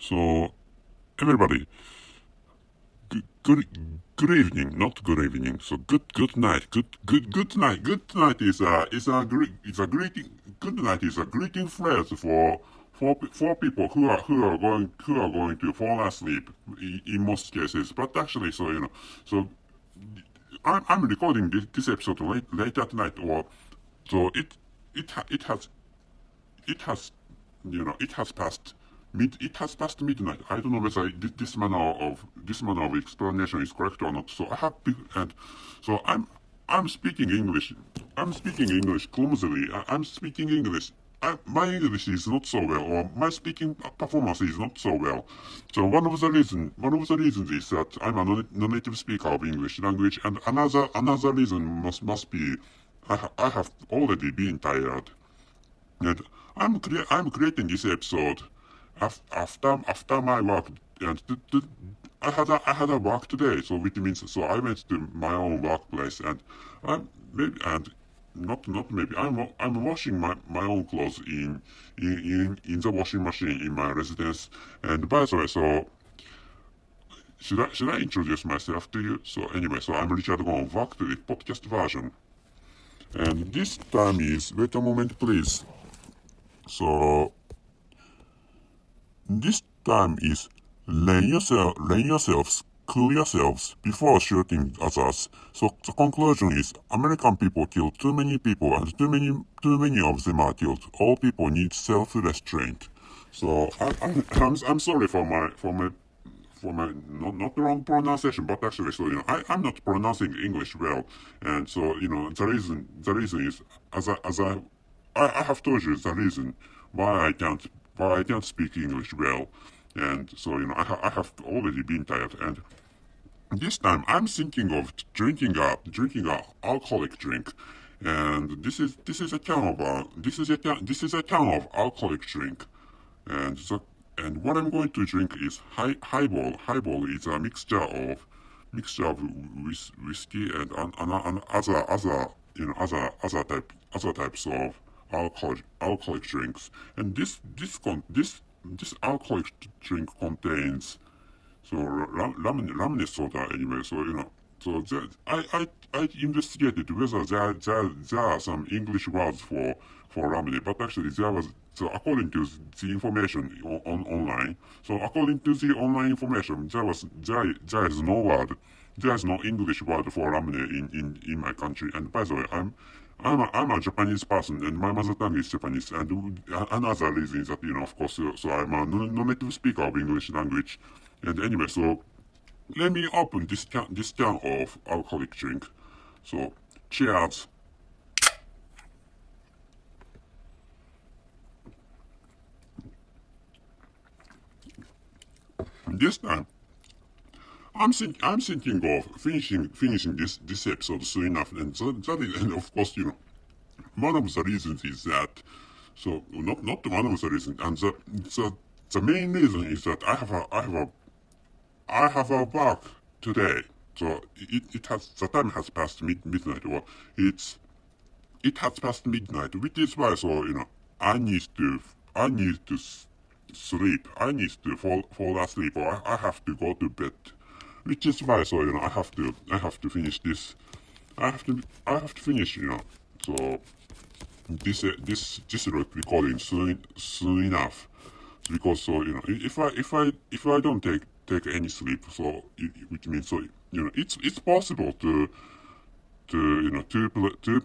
So, everybody, good, good evening, not good evening. So good night, good night. Good night is a greeting. Good night is a greeting phrase for people who are going to fall asleep in most cases. But actually, so I'm recording this episode late at night, or so it has it has it has passed midnight. I don't know whether this manner of explanation is correct or not. So I have and so I'm speaking English. I'm speaking English clumsily. I'm speaking English. My English is not so well, or my speaking performance is not so well. So one of the reasons is that I'm a non-native speaker of English language, and another reason must be I have already been tired. And I'm creating this episode after my work, and I had a work today, so which means so I went to my own workplace, and I'm maybe and not maybe I'm washing my own clothes in the washing machine in my residence. And by the way, so should I introduce myself to you? So anyway, so I'm Richard Gon, back to the podcast version, and this time is wait a moment please. So this time is learn yourselves, cool yourselves before shooting others. So the conclusion is American people kill too many people, and too many of them are killed. All people need self-restraint. So I'm sorry for my not the wrong pronunciation, but actually, so I'm not pronouncing English well, and so the reason is as I have told you the reason why I can't speak English well, and so I have already been tired, and this time I'm thinking of drinking a alcoholic drink, and this is a can of alcoholic drink, and what I'm going to drink is highball. Highball is a mixture of whiskey and other types of alcoholic drinks. And this alcoholic drink contains so ramen soda anyway. So I investigated whether there are some English words for ramen, but actually there was so according to the information online. So according to the online information, there is no word. There is no English word for ramen in my country. And by the way, I'm a Japanese person, and my mother tongue is Japanese. And another reason is that of course, so I'm a non-native speaker of English language. And anyway, so let me open this can of alcoholic drink. So cheers. This time I'm thinking of finishing this episode soon enough, and and of course one of the reasons is that so not one of the reasons, and the main reason is that I have a work today. So it has the time has passed midnight, or it has passed midnight, which is why so I need to sleep. I need to fall asleep, or I have to go to bed. Which is why so I have to finish this. I have to finish so this recording soon enough, because so if I don't take any sleep, so which means so it's possible to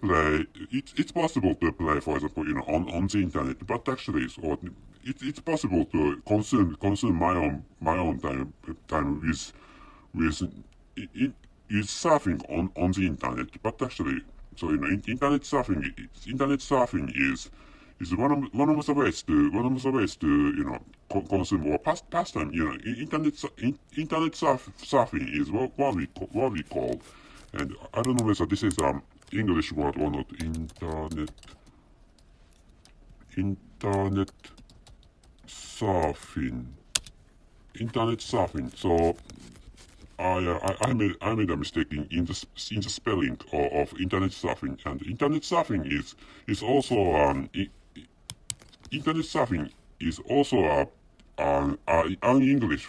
play it's possible to play, for example, on the internet, but actually so it's possible to consume my own time with is surfing on the internet. But actually so internet surfing is one of the ways to consume or pastime. Internet surfing is what we call, and I don't know whether this is English word or not. Internet surfing. Internet surfing. So I made a mistake in the spelling of internet surfing, and internet surfing is also internet surfing is also an English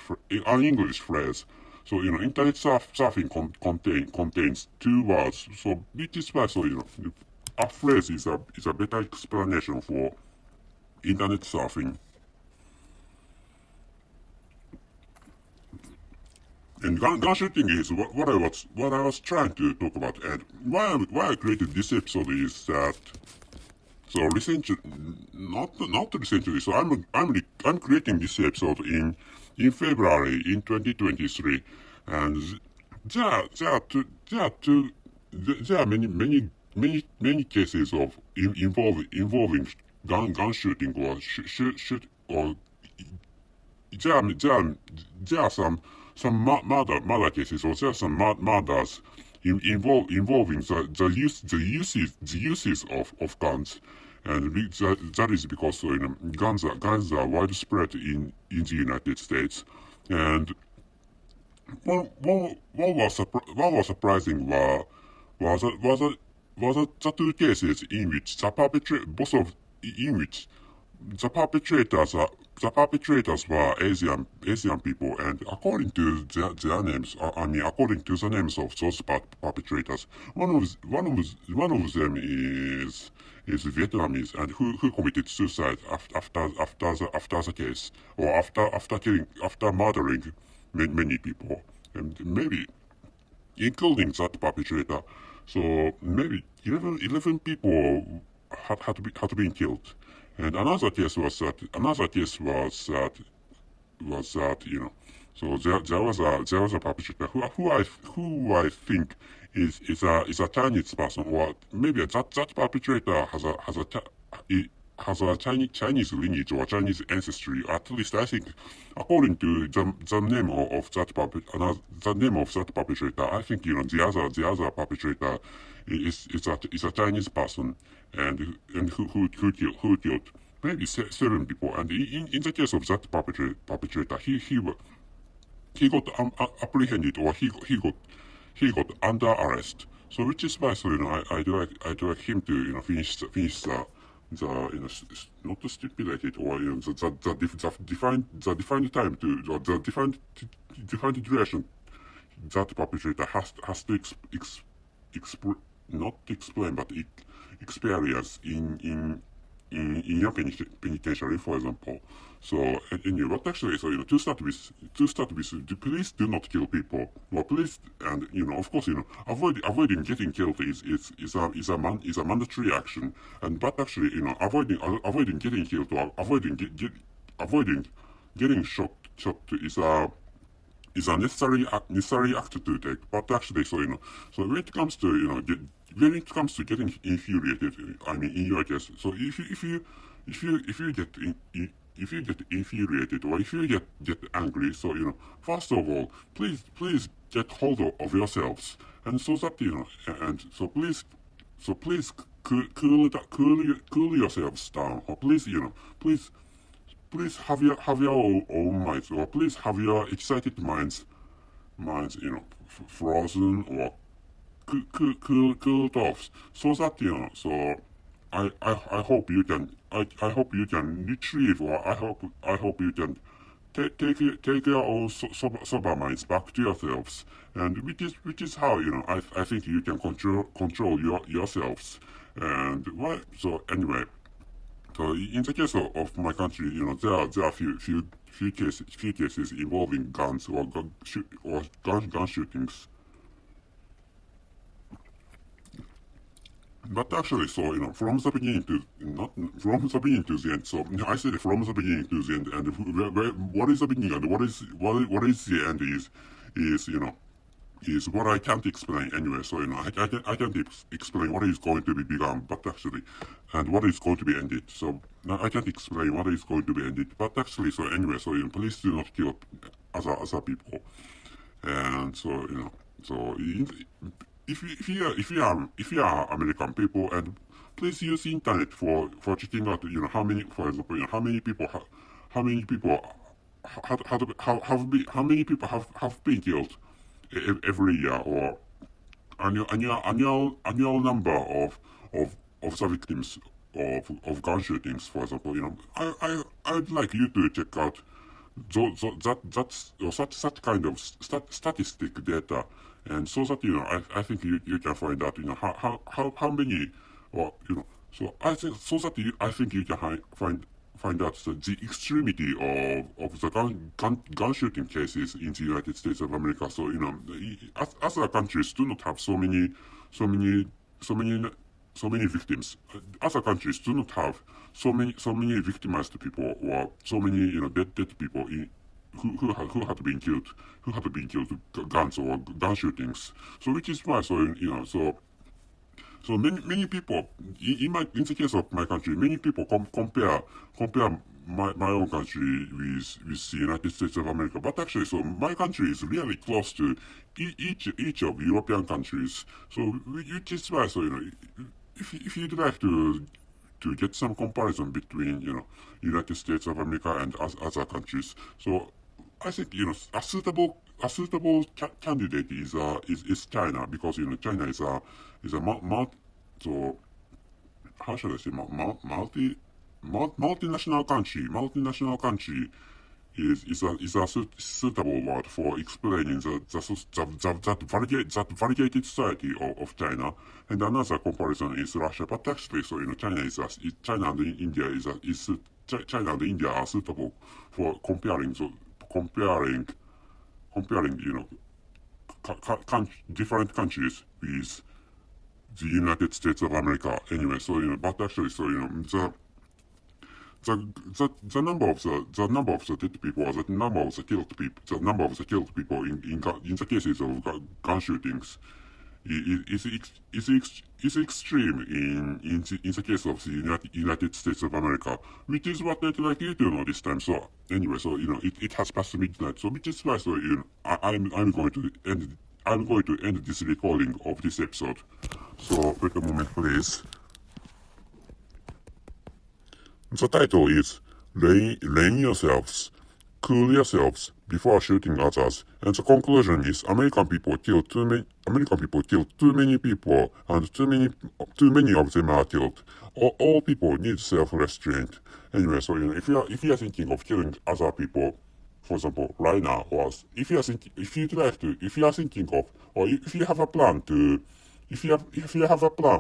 phrase. So internet surfing contains two words. So which is why a phrase is a better explanation for internet surfing. And gun shooting is what I was trying to talk about. And why I created this episode is that so recently, not recently. So I'm creating this episode in February in 2023, and there are many cases of involving gun shooting or shoot or there are some murder cases or there are some murders involving the uses of guns, and that is because guns are widespread in the United States, and what was surprising was that, was that, was that the two cases in which in which the perpetrators were Asian people, and according to their names, according to the names of those perpetrators, one of them is Vietnamese and who committed suicide after the case, or after murdering many people, and maybe including that perpetrator. So maybe 11 people had been killed. And another case was that so there was a perpetrator who I think is a Chinese person, or maybe that perpetrator has a Chinese lineage or Chinese ancestry. At least I think, according to the name of the name of that perpetrator, I think the other perpetrator is a Chinese person, and who killed maybe 7 people. And in the case of that perpetrator, he got apprehended, or he got under arrest. So which is why I'd like him to finish the not to stipulate it, or the defined time to the defined duration that perpetrator has to not explain but experience in your penitentiary, for example. So anyway, but actually, so to start with, please do not kill people. Well, please, and of course, avoiding getting killed is a mandatory action. And but actually, avoiding getting killed, or avoiding getting shot is a necessary act to take. But actually, so when it comes to when it comes to getting infuriated, I mean, in your case, so if you get infuriated, or if you get angry, so first of all, please get hold of yourselves, and so that and so please cool yourselves down, or please have your own minds, or please have your excited minds frozen, or cooled off, so that so I hope you can I hope you can retrieve, or I hope you can take your own sober minds back to yourselves, and which is how I think you can control yourselves. And why so anyway, so in the case of my country, there are few cases involving guns, or gun shootings. But actually, so from the beginning to not from the beginning to the end. So I said from the beginning to the end, and what is the beginning and what is the end is is what I can't explain anyway. So I can't explain what is going to be begun, but actually, and what is going to be ended. So I can't explain what is going to be ended, but actually, so anyway, so please do not kill other people, and so so if you are American people, and please use internet for checking out how many, for example, how many people how many people have been killed every year, or annual number of the victims of gun shootings, for example. I'd like you to check out such kind of statistic data, and so that I think you can find out how many, or so I think so that I think you can find out the extremity of the gun shooting cases in the United States of America. So other countries do not have so many so many so many victims. Other countries do not have so many victimized people, or so many dead people who had been killed, with guns or gun shootings. So which is why, so many people in the case of my country, many people compare my own country with the United States of America. But actually, so my country is really close to each of European countries. So which is why, so if you'd like to get some comparison between United States of America and other countries, so I think a suitable candidate is China, because China is a so how should I say, multinational country. Multinational country is a suitable word for explaining that variegated society of China. And another comparison is Russia. But actually, so China and India China and India are suitable for comparing different countries with the United States of America. Anyway, so but actually, so the number of the dead people, or the number of the killed people in the cases of gun shootings is extreme in the case of the United States of America, which is what I'd like you to know this time. So anyway, so it has passed midnight, so which is why, so I'm going to end this recording of this episode. So wait a moment, please. The title is Rein yourselves, cool yourselves before shooting others, and the conclusion is American people killed too many people, and too many of them are killed. All people need self-restraint. Anyway, so if you are thinking of killing other people, for example, right now, or if you are thinking of, or if you have a plan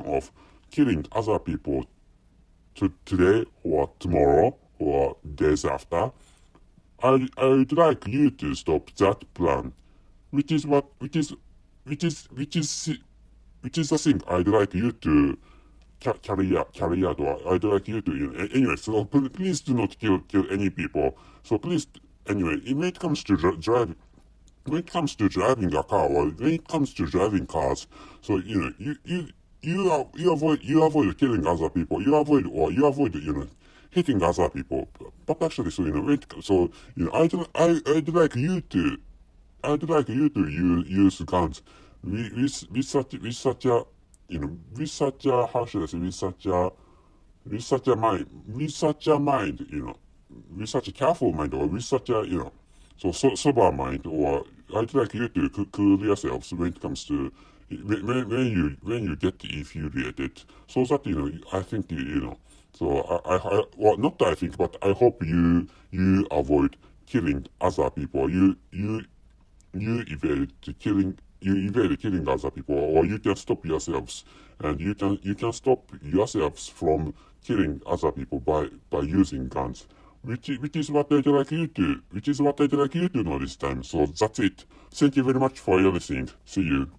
of killing other people today or tomorrow or days after, I would like you to stop that plan, which is the thing I'd like you to carry out, or I'd like you to anyway. So please do not kill any people. So please, anyway, when it comes to driving a car, or when it comes to driving cars, so you avoid killing other people. You avoid hitting other people. But actually, so I'd like you to use guns with such a how should I say, with such a careful mind, or with such a sober mind, or I'd like you to cool yourselves when it comes to when you get infuriated, so that I think so well, not I think, but I hope you avoid killing other people. You evade killing other people, or you can stop yourselves, and you can stop yourselves from killing other people by using guns, which is what I'd like you to know this time. So that's it. Thank you very much for your listening. See you.